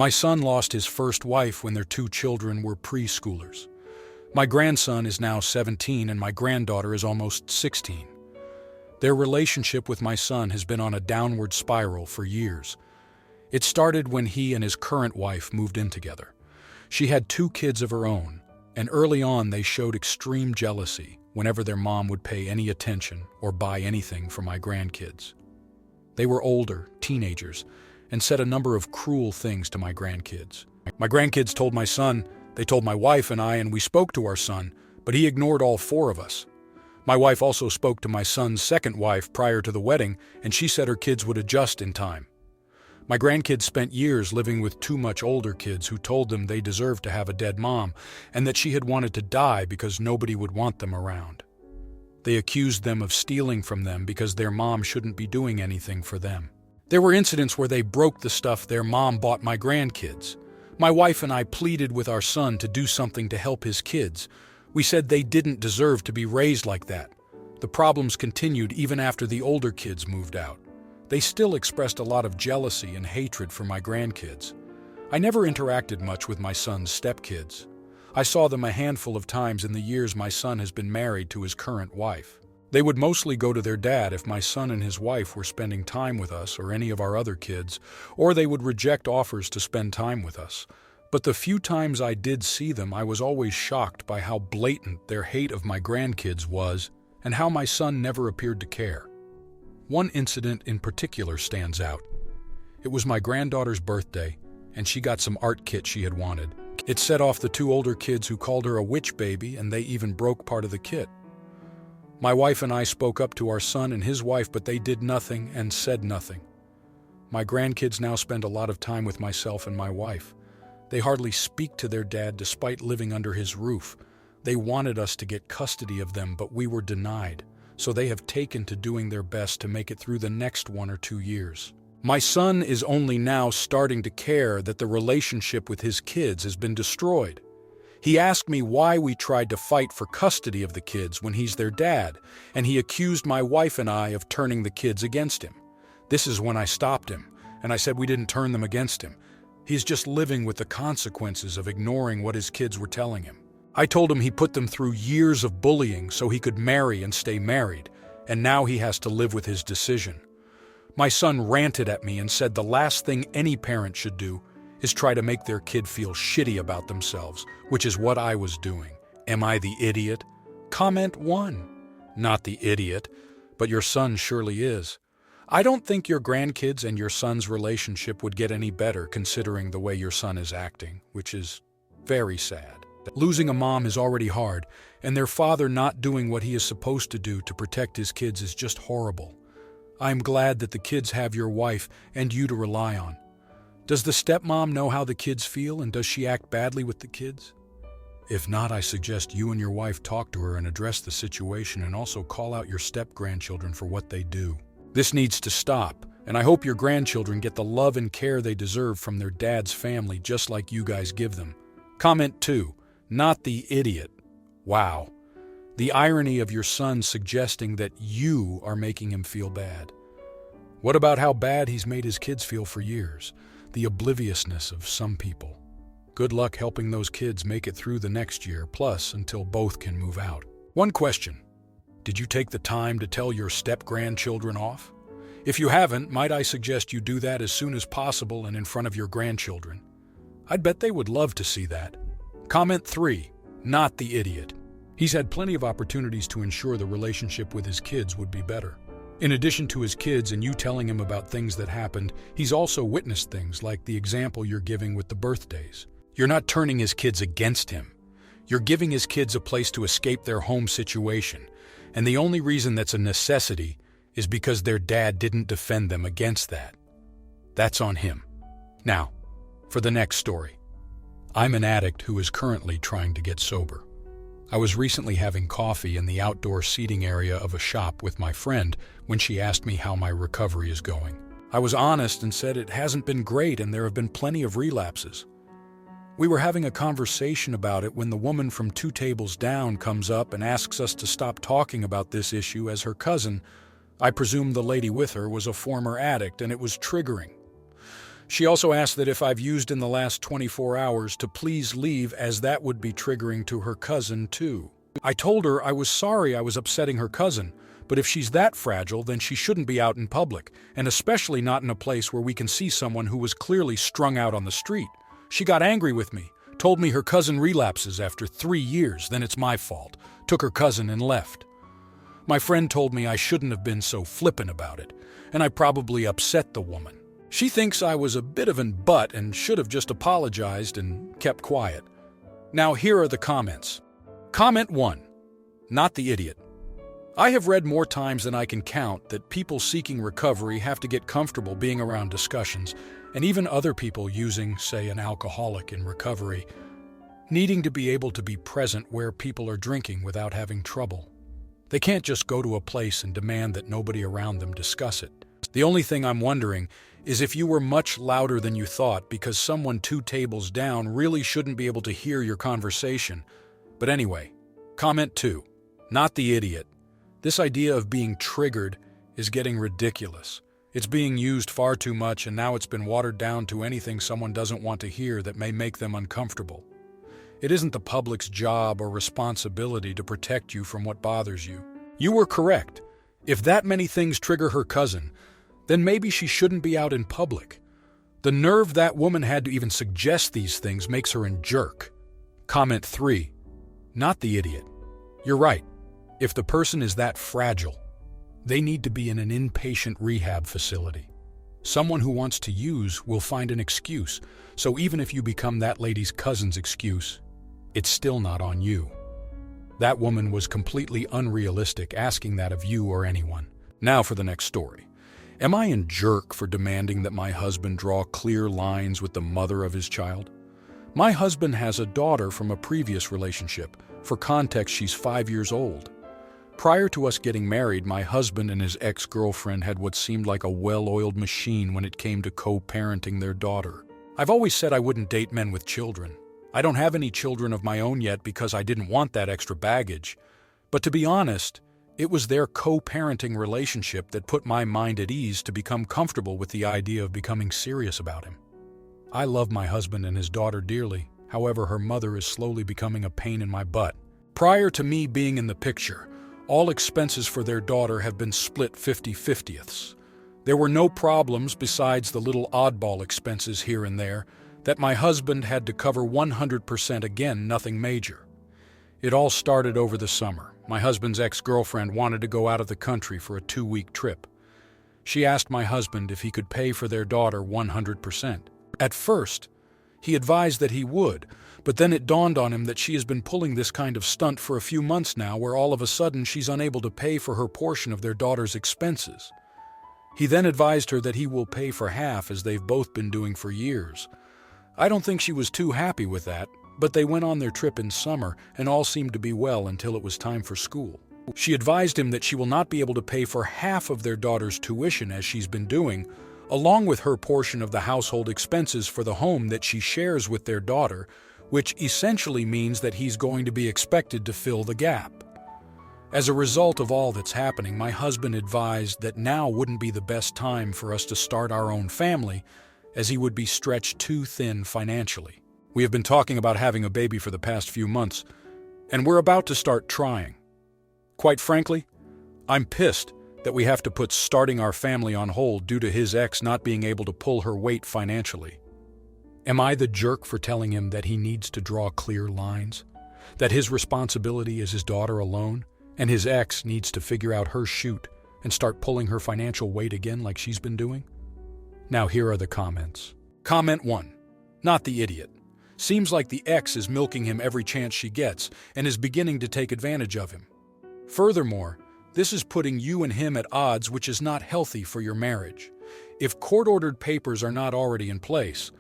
My son lost his first wife when their two children were preschoolers. My grandson is now 17 and my granddaughter is almost 16. Their relationship with my son has been on a downward spiral for years. It started when he and his current wife moved in together. She had two kids of her own, and early on they showed extreme jealousy whenever their mom would pay any attention or buy anything for my grandkids. They were older, teenagers, and said a number of cruel things to my grandkids. My grandkids told my son, they told my wife and I, and we spoke to our son, but he ignored all four of us. My wife also spoke to my son's second wife prior to the wedding, and she said her kids would adjust in time. My grandkids spent years living with two much older kids who told them they deserved to have a dead mom and that she had wanted to die because nobody would want them around. They accused them of stealing from them because their mom shouldn't be doing anything for them. There were incidents where they broke the stuff their mom bought my grandkids. My wife and I pleaded with our son to do something to help his kids. We said they didn't deserve to be raised like that. The problems continued even after the older kids moved out. They still expressed a lot of jealousy and hatred for my grandkids. I never interacted much with my son's stepkids. I saw them a handful of times in the years my son has been married to his current wife. They would mostly go to their dad if my son and his wife were spending time with us or any of our other kids, or they would reject offers to spend time with us. But the few times I did see them, I was always shocked by how blatant their hate of my grandkids was and how my son never appeared to care. One incident in particular stands out. It was my granddaughter's birthday, and she got some art kit she had wanted. It set off the two older kids who called her a witch baby, and they even broke part of the kit. My wife and I spoke up to our son and his wife, but they did nothing and said nothing. My grandkids now spend a lot of time with myself and my wife. They hardly speak to their dad despite living under his roof. They wanted us to get custody of them, but we were denied. So they have taken to doing their best to make it through the next 1 or 2 years. My son is only now starting to care that the relationship with his kids has been destroyed. He asked me why we tried to fight for custody of the kids when he's their dad, and he accused my wife and I of turning the kids against him. This is when I stopped him, and I said we didn't turn them against him. He's just living with the consequences of ignoring what his kids were telling him. I told him he put them through years of bullying so he could marry and stay married, and now he has to live with his decision. My son ranted at me and said the last thing any parent should do is try to make their kid feel shitty about themselves, which is what I was doing. Am I the idiot? Comment 1. Not the idiot, but your son surely is. I don't think your grandkids and your son's relationship would get any better considering the way your son is acting, which is very sad. Losing a mom is already hard, and their father not doing what he is supposed to do to protect his kids is just horrible. I'm glad that the kids have your wife and you to rely on. Does the stepmom know how the kids feel, and does she act badly with the kids? If not, I suggest you and your wife talk to her and address the situation, and also call out your step-grandchildren for what they do. This needs to stop, and I hope your grandchildren get the love and care they deserve from their dad's family just like you guys give them. Comment 2. Not the idiot. Wow. The irony of your son suggesting that you are making him feel bad. What about how bad he's made his kids feel for years? The obliviousness of some people. Good luck helping those kids make it through the next year, plus until both can move out. One question. Did you take the time to tell your step-grandchildren off? If you haven't, might I suggest you do that as soon as possible and in front of your grandchildren? I'd bet they would love to see that. Comment 3. Not the idiot. He's had plenty of opportunities to ensure the relationship with his kids would be better. In addition to his kids and you telling him about things that happened, he's also witnessed things like the example you're giving with the birthdays. You're not turning his kids against him. You're giving his kids a place to escape their home situation, and the only reason that's a necessity is because their dad didn't defend them against that. That's on him. Now, for the next story. I'm an addict who is currently trying to get sober. I was recently having coffee in the outdoor seating area of a shop with my friend when she asked me how my recovery is going. I was honest and said it hasn't been great and there have been plenty of relapses. We were having a conversation about it when the woman from 2 tables down comes up and asks us to stop talking about this issue as her cousin, I presume the lady with her, was a former addict and it was triggering. She also asked that if I've used in the last 24 hours to please leave, as that would be triggering to her cousin too. I told her I was sorry I was upsetting her cousin, but if she's that fragile, then she shouldn't be out in public, and especially not in a place where we can see someone who was clearly strung out on the street. She got angry with me, told me her cousin relapses after 3 years, then it's my fault, took her cousin and left. My friend told me I shouldn't have been so flippant about it, and I probably upset the woman. She thinks I was a bit of an butt and should have just apologized and kept quiet. Now here are the comments. Comment 1. Not the idiot. I have read more times than I can count that people seeking recovery have to get comfortable being around discussions, and even other people using, say, an alcoholic in recovery, needing to be able to be present where people are drinking without having trouble. They can't just go to a place and demand that nobody around them discuss it. The only thing I'm wondering is if you were much louder than you thought because someone 2 tables down really shouldn't be able to hear your conversation. But anyway, comment 2. Not the idiot. This idea of being triggered is getting ridiculous. It's being used far too much, and now it's been watered down to anything someone doesn't want to hear that may make them uncomfortable. It isn't the public's job or responsibility to protect you from what bothers you. You were correct. If that many things trigger her cousin, then maybe she shouldn't be out in public. The nerve that woman had to even suggest these things makes her a jerk. Comment 3. Not the idiot. You're right. If the person is that fragile, they need to be in an inpatient rehab facility. Someone who wants to use will find an excuse, so even if you become that lady's cousin's excuse, it's still not on you. That woman was completely unrealistic asking that of you or anyone. Now for the next story. Am I a jerk for demanding that my husband draw clear lines with the mother of his child? My husband has a daughter from a previous relationship. For context, she's 5 years old. Prior to us getting married, my husband and his ex-girlfriend had what seemed like a well-oiled machine when it came to co-parenting their daughter. I've always said I wouldn't date men with children. I don't have any children of my own yet because I didn't want that extra baggage. But to be honest, it was their co-parenting relationship that put my mind at ease to become comfortable with the idea of becoming serious about him. I love my husband and his daughter dearly. However, her mother is slowly becoming a pain in my butt. Prior to me being in the picture, all expenses for their daughter have been split 50-50ths. There were no problems besides the little oddball expenses here and there that my husband had to cover 100%, again, nothing major. It all started over the summer. My husband's ex-girlfriend wanted to go out of the country for a 2-week trip. She asked my husband if he could pay for their daughter 100%. At first, he advised that he would, but then it dawned on him that she has been pulling this kind of stunt for a few months now, where all of a sudden she's unable to pay for her portion of their daughter's expenses. He then advised her that he will pay for half, as they've both been doing for years. I don't think she was too happy with that, but they went on their trip in summer and all seemed to be well until it was time for school. She advised him that she will not be able to pay for half of their daughter's tuition, as she's been doing, along with her portion of the household expenses for the home that she shares with their daughter, which essentially means that he's going to be expected to fill the gap. As a result of all that's happening, my husband advised that now wouldn't be the best time for us to start our own family, as he would be stretched too thin financially. We have been talking about having a baby for the past few months, and we're about to start trying. Quite frankly, I'm pissed that we have to put starting our family on hold due to his ex not being able to pull her weight financially. Am I the jerk for telling him that he needs to draw clear lines? That his responsibility is his daughter alone, and his ex needs to figure out her shoot and start pulling her financial weight again like she's been doing? Now here are the comments. Comment 1. Not the idiot. Seems like the ex is milking him every chance she gets and is beginning to take advantage of him. Furthermore, this is putting you and him at odds, which is not healthy for your marriage. If court-ordered papers are not already in place,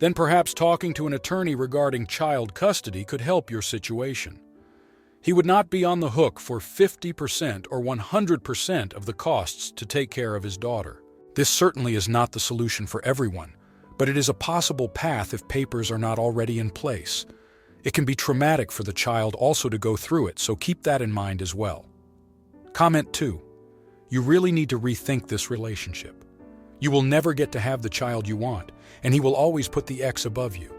then perhaps talking to an attorney regarding child custody could help your situation. He would not be on the hook for 50% or 100% of the costs to take care of his daughter. This certainly is not the solution for everyone, but it is a possible path if papers are not already in place. It can be traumatic for the child also to go through it, so keep that in mind as well. Comment 2. You really need to rethink this relationship. You will never get to have the child you want, and he will always put the ex above you.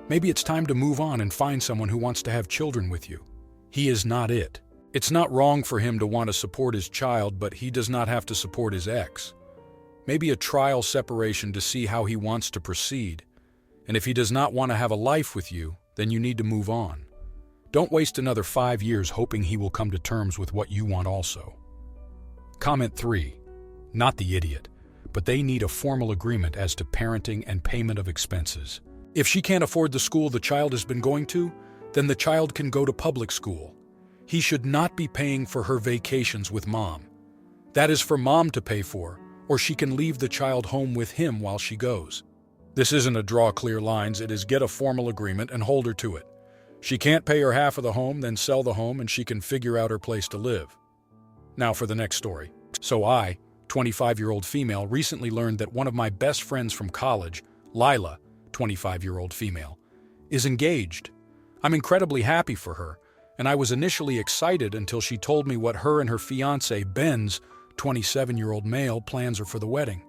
Maybe it's time to move on and find someone who wants to have children with you. He is not it. It's not wrong for him to want to support his child, but he does not have to support his ex. Maybe a trial separation to see how he wants to proceed. And if he does not want to have a life with you, then you need to move on. Don't waste another 5 years hoping he will come to terms with what you want also. Comment 3. Not the idiot, but they need a formal agreement as to parenting and payment of expenses. If she can't afford the school the child has been going to, then the child can go to public school. He should not be paying for her vacations with mom. That is for mom to pay for, or she can leave the child home with him while she goes. This isn't a draw clear lines, it is get a formal agreement and hold her to it. She can't pay her half of the home, then sell the home and she can figure out her place to live. Now for the next story. So I, 25-year-old female, recently learned that one of my best friends from college, Lila, 25-year-old female, is engaged. I'm incredibly happy for her, and I was initially excited until she told me what her and her fiancé, Ben's, 27-year-old male, plans are for the wedding.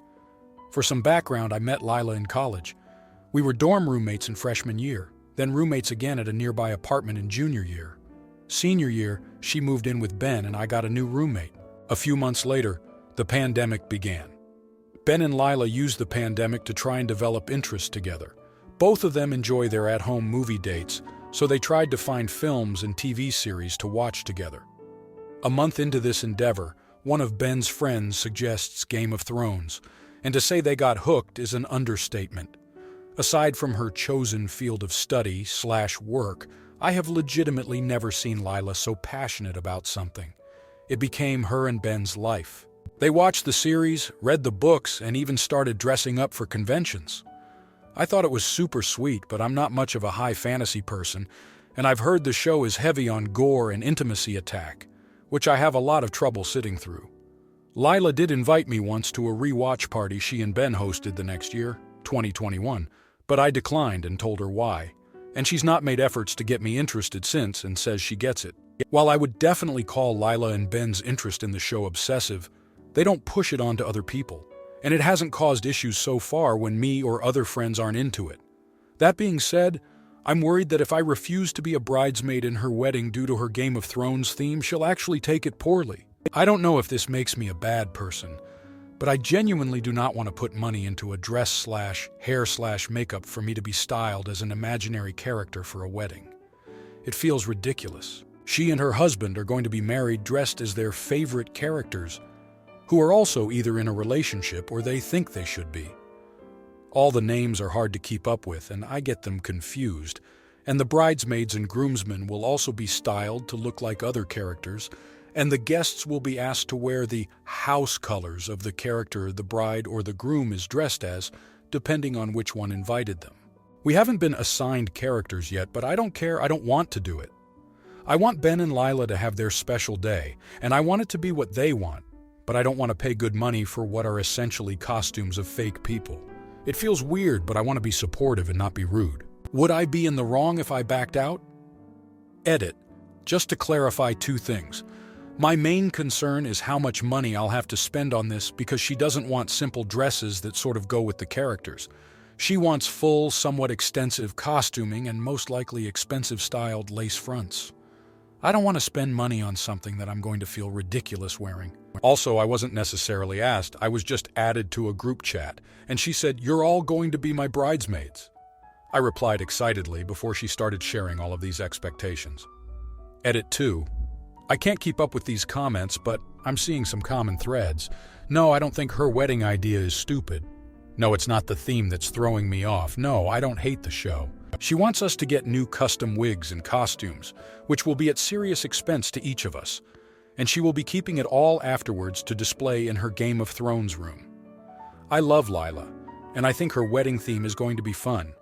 For some background, I met Lila in college. We were dorm roommates in freshman year, then roommates again at a nearby apartment in junior year. Senior year, she moved in with Ben and I got a new roommate. A few months later, the pandemic began. Ben and Lila used the pandemic to try and develop interests together. Both of them enjoy their at-home movie dates, so they tried to find films and TV series to watch together. A month into this endeavor, one of Ben's friends suggests Game of Thrones, and to say they got hooked is an understatement. Aside from her chosen field of study/work, I have legitimately never seen Lila so passionate about something. It became her and Ben's life. They watched the series, read the books, and even started dressing up for conventions. I thought it was super sweet, but I'm not much of a high fantasy person, and I've heard the show is heavy on gore and intimacy attack, which I have a lot of trouble sitting through. Lila did invite me once to a rewatch party she and Ben hosted the next year, 2021, but I declined and told her why, and she's not made efforts to get me interested since and says she gets it. While I would definitely call Lila and Ben's interest in the show obsessive, they don't push it onto other people, and it hasn't caused issues so far when me or other friends aren't into it. That being said, I'm worried that if I refuse to be a bridesmaid in her wedding due to her Game of Thrones theme, she'll actually take it poorly. I don't know if this makes me a bad person, but I genuinely do not want to put money into a dress/hair/makeup for me to be styled as an imaginary character for a wedding. It feels ridiculous. She and her husband are going to be married dressed as their favorite characters, who are also either in a relationship or they think they should be. All the names are hard to keep up with, and I get them confused, and the bridesmaids and groomsmen will also be styled to look like other characters, and the guests will be asked to wear the house colors of the character the bride or the groom is dressed as, depending on which one invited them. We haven't been assigned characters yet, but I don't care, I don't want to do it. I want Ben and Lila to have their special day, and I want it to be what they want, but I don't want to pay good money for what are essentially costumes of fake people. It feels weird, but I want to be supportive and not be rude. Would I be in the wrong if I backed out? Edit. Just to clarify 2 things. My main concern is how much money I'll have to spend on this because she doesn't want simple dresses that sort of go with the characters. She wants full, somewhat extensive costuming and most likely expensive styled lace fronts. I don't want to spend money on something that I'm going to feel ridiculous wearing. Also, I wasn't necessarily asked, I was just added to a group chat, and she said, "You're all going to be my bridesmaids." I replied excitedly before she started sharing all of these expectations. Edit 2. I can't keep up with these comments, but I'm seeing some common threads. No, I don't think her wedding idea is stupid. No, it's not the theme that's throwing me off. No, I don't hate the show. She wants us to get new custom wigs and costumes, which will be at serious expense to each of us, and she will be keeping it all afterwards to display in her Game of Thrones room. I love Lila, and I think her wedding theme is going to be fun.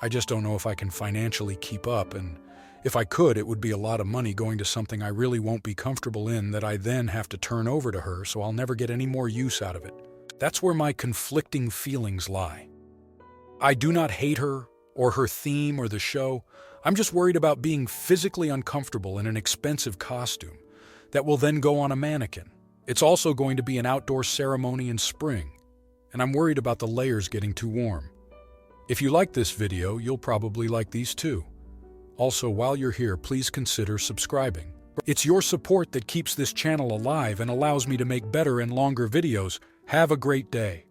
I just don't know if I can financially keep up, and if I could, it would be a lot of money going to something I really won't be comfortable in that I then have to turn over to her, so I'll never get any more use out of it. That's where my conflicting feelings lie. I do not hate her or her theme or the show. I'm just worried about being physically uncomfortable in an expensive costume that will then go on a mannequin. It's also going to be an outdoor ceremony in spring, and I'm worried about the layers getting too warm. If you like this video, you'll probably like these too. Also, while you're here, please consider subscribing. It's your support that keeps this channel alive and allows me to make better and longer videos. Have a great day.